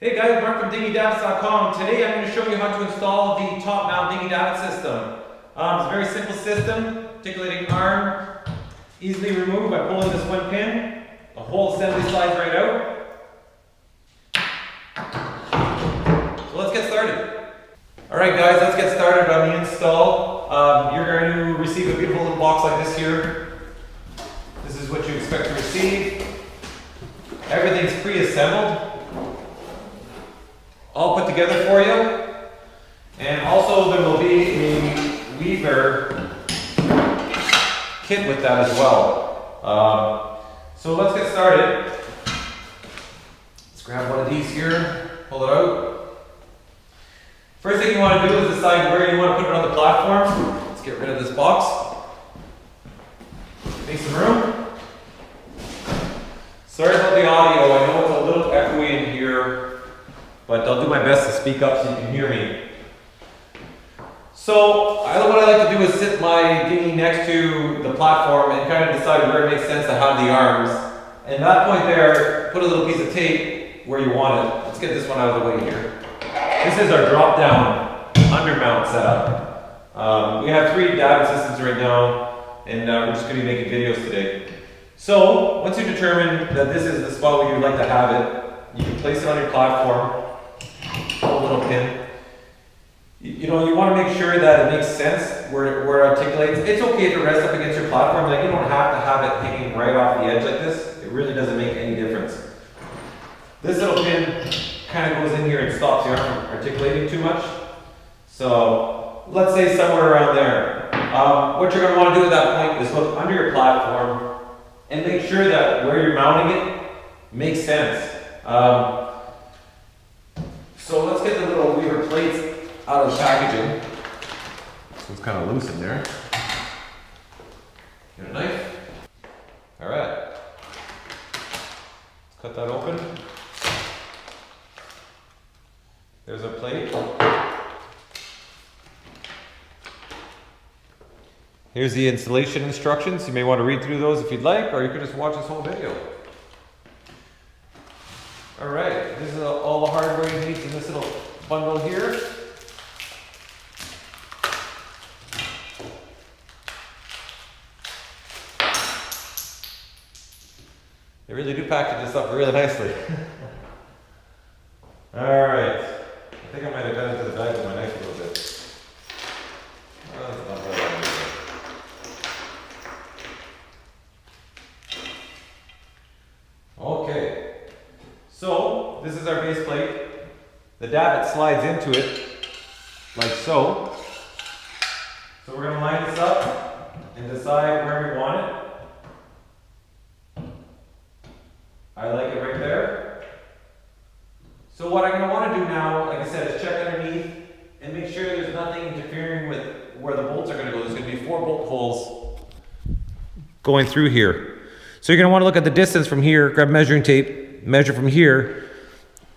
Hey guys, Mark from davit.com. Today I'm going to show you how to install the top mount davit system. It's a very simple system, articulating arm, easily removed by pulling this one pin. The whole assembly slides right out. So let's get started. Alright guys, let's get started on the install. You're going to receive a beautiful little box like this here. This is what you expect to receive. Everything's pre-assembled, all put together for you, and also there will be a weaver kit with that as well. So let's get started. Let's grab one of these here, pull it out. First thing you want to do is decide where you want to put it on the platform. Let's get rid of this box. Make some room. Sorry about the audio, I know it's a little echoey in here, but I'll do my best to speak up so you can hear me. So, what I like to do is sit my dinghy next to the platform and kind of decide where it makes sense to have the arms. And at that point there, put a little piece of tape where you want it. Let's get this one out of the way here. This is our drop-down undermount setup. We have 3 davit systems right now, and we're just going to be making videos today. So, once you determine that this is the spot where you'd like to have it, you can place it on your platform, pull a little pin. You want to make sure that it makes sense where it articulates. It's okay to rest up against your platform, like you don't have to have it hanging right off the edge like this. It really doesn't make any difference. This little pin kind of goes in here and stops the arm from articulating too much. So, let's say somewhere around there. What you're going to want to do at that point is look under your platform and make sure that where you're mounting it makes sense. So let's get the little weaver plates out of the packaging. So it's kind of loose in there. Get a knife. Alright. Let's cut that open. There's a plate. Here's the installation instructions. You may want to read through those if you'd like, or you could just watch this whole video. Alright, this is all the hardware you need in this little bundle here. They really do package this up really nicely. Alright, I think I might have got into the bag with my knife a little bit. Oh, that's not bad. Okay. So, this is our base plate. The davit slides into it, like so. So we're going to line this up and decide where we want it. I like it right there. So what I'm going to want to do now, like I said, is check underneath and make sure there's nothing interfering with where the bolts are going to go. There's going to be 4 bolt holes going through here. So you're going to want to look at the distance from here, grab measuring tape, measure from here,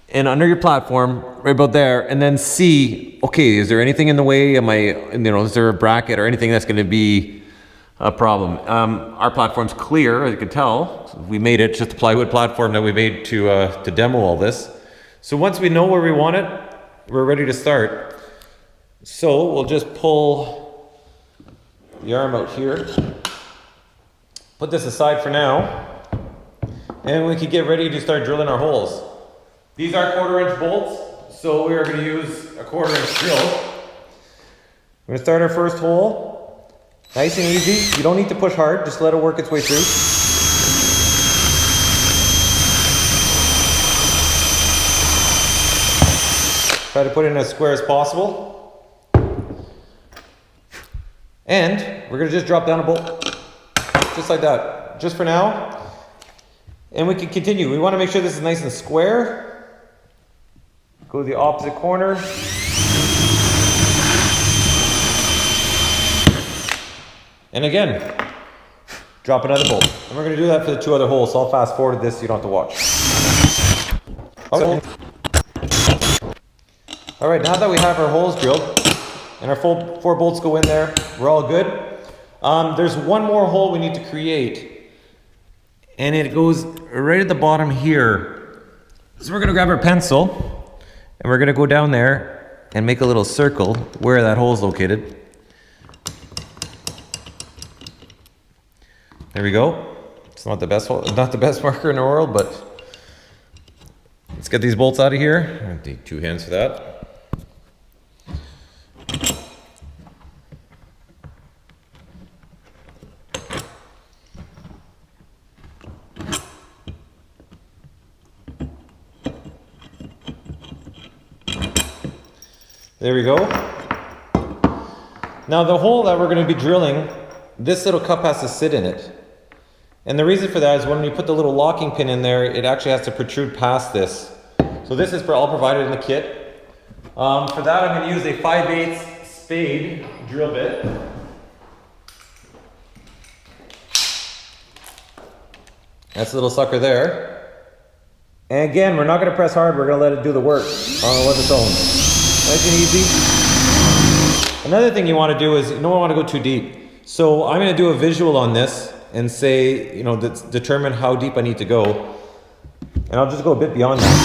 and under your platform, right about there, and then see, okay, is there anything in the way? Is there a bracket or anything that's going to be a problem? Our platform's clear, as you can tell. We made it, just a plywood platform that we made to demo all this. So once we know where we want it, we're ready to start. So we'll just pull the arm out here. Put this aside for now, and we can get ready to start drilling our holes. These are 1/4-inch bolts, so we are going to use a 1/4-inch drill. We're going to start our first hole. Nice and easy. You don't need to push hard, just let it work its way through. Try to put it in as square as possible. And we're going to just drop down a bolt. Just like that, just for now. And we can continue. We want to make sure this is nice and square. Go to the opposite corner. And again, drop another bolt. And we're going to do that for the 2 other holes, so I'll fast forward this so you don't have to watch. Okay. Alright, now that we have our holes drilled, and our 4 bolts go in there, we're all good. There's one more hole we need to create, and it goes right at the bottom here. So we're going to grab our pencil, And we're gonna go down there and make a little circle where that hole is located. There we go. It's not the best hole, not the best marker in the world, but let's get these bolts out of here. I'm gonna take 2 hands for that. There we go. Now the hole that we're going to be drilling, this little cup has to sit in it. And the reason for that is when you put the little locking pin in there, it actually has to protrude past this. So this is all provided in the kit. For that I'm going to use a 5/8 spade drill bit. That's a little sucker there. And again, we're not going to press hard, we're going to let it do the work on its own. Nice and easy. Another thing you want to do is you don't want to go too deep. So I'm going to do a visual on this and say, you know, determine how deep I need to go. And I'll just go a bit beyond that.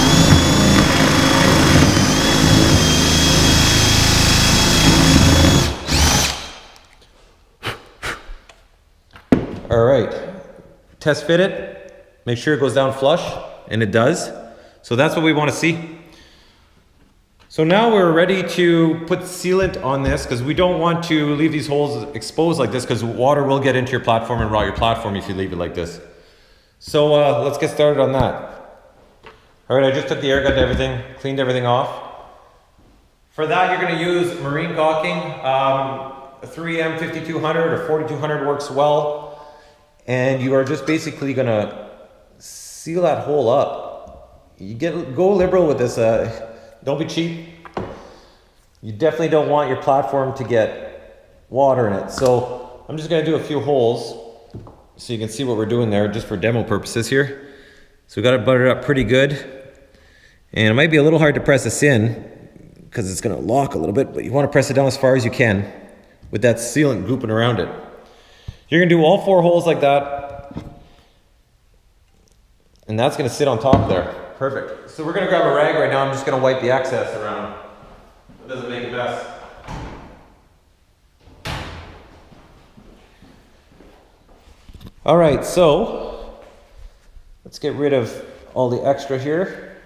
All right, test fit it, make sure it goes down flush, and it does. So that's what we want to see. So now we're ready to put sealant on this because we don't want to leave these holes exposed like this because water will get into your platform and rot your platform if you leave it like this. So let's get started on that. All right, I just took the air gun to everything, cleaned everything off. For that, you're going to use marine caulking. 3M 5200 or 4200 works well. And you are just basically going to seal that hole up. Go liberal with this. Don't be cheap. You definitely don't want your platform to get water in it. So I'm just going to do a few holes so you can see what we're doing there just for demo purposes here. So we got it buttered up pretty good. And it might be a little hard to press this in because it's going to lock a little bit, but you want to press it down as far as you can with that sealant grouping around it. You're going to do all 4 holes like that. And that's going to sit on top there. Perfect. So we're going to grab a rag right now. I'm just going to wipe the excess around. It doesn't make a mess. All right, so let's get rid of all the extra here.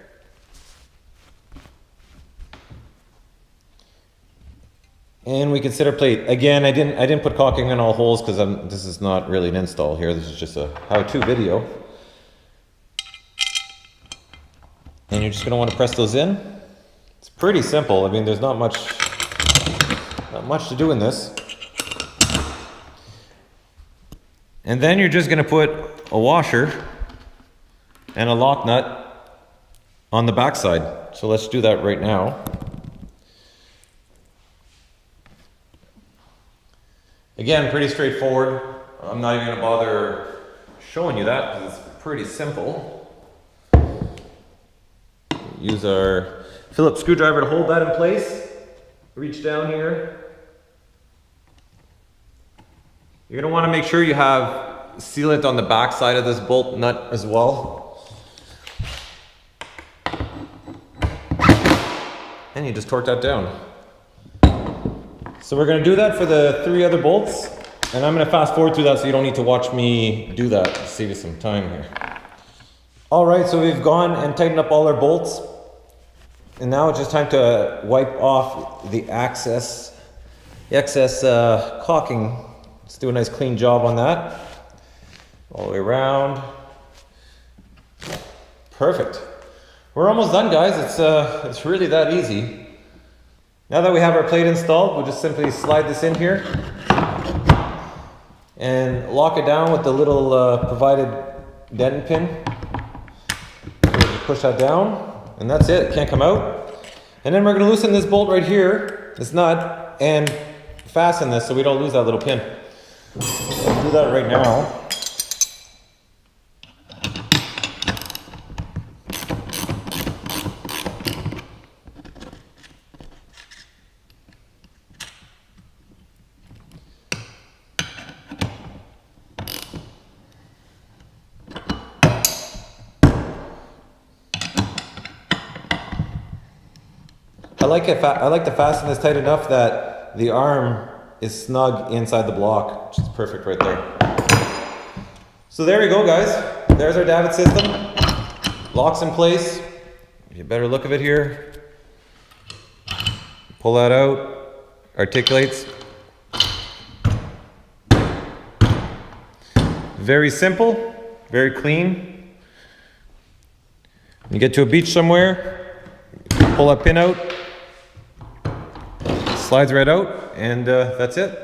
And we can set our plate. Again, I didn't put caulking in all holes because this is not really an install here. This is just a how-to video. And you're just going to want to press those in. It's pretty simple. I mean, there's not much to do in this. And then you're just going to put a washer and a lock nut on the back side. So let's do that right now. Again, pretty straightforward. I'm not even going to bother showing you that because it's pretty simple. Use our Phillips screwdriver to hold that in place. Reach down here. You're going to want to make sure you have sealant on the back side of this bolt nut as well. And you just torque that down. So we're going to do that for the 3 other bolts. And I'm going to fast forward through that so you don't need to watch me do that. Save you some time here. All right, so we've gone and tightened up all our bolts. And now it's just time to wipe off the excess caulking. Let's do a nice clean job on that. All the way around. Perfect. We're almost done, guys. It's really that easy. Now that we have our plate installed, we'll just simply slide this in here and lock it down with the little provided dentin pin. Push that down. And that's it, it can't come out. And then we're going to loosen this bolt right here, this nut, and fasten this so we don't lose that little pin. I'll do that right now. I like to fasten this tight enough that the arm is snug inside the block, which is perfect right there. So there we go, guys. There's our davit system. Locks in place. Give you a better look of it here. Pull that out. Articulates. Very simple, very clean. When you get to a beach somewhere, pull that pin out. Slides right out, and that's it.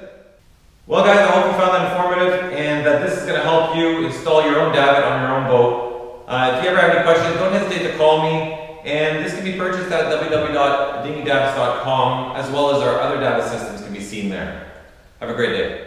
Well guys, I hope you found that informative and that this is going to help you install your own davit on your own boat. If you ever have any questions, don't hesitate to call me, and this can be purchased at www.dingydavits.com, as well as our other davit systems can be seen there. Have a great day.